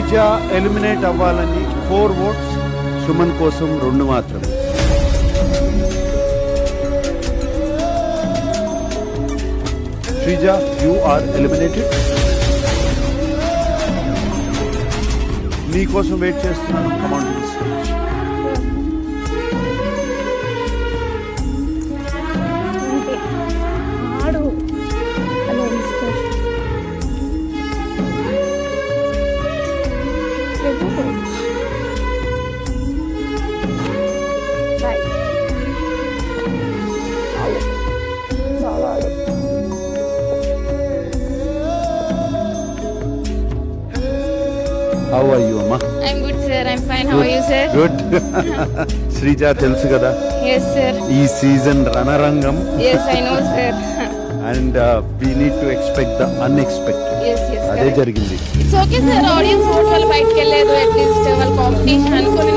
Sreeja eliminate అవ్వాలని 4 votes, Suman కోసం 2 మాత్రమే. Sreeja, you are eliminated. నీ కోసం వెయిట్ చేస్తున్నాను. Come on to the stage. ఆడు hello mister how are you అమ్మా? I'm good, sir. I'm fine. How are you, sir? Good. Sreeja తెలుసు కదా Yes, sir. ఈ సీజన్ రణరంగం. Yes, I know, sir. And we need to expect the unexpected. Yes, yes. అదే correct. జరిగింది. It's okay, sir. Audience vote వాళ్ళు బయటకు వెళ్ళలేదు. At least వాళ్ళ కాంపిటీషన్ అనుకుని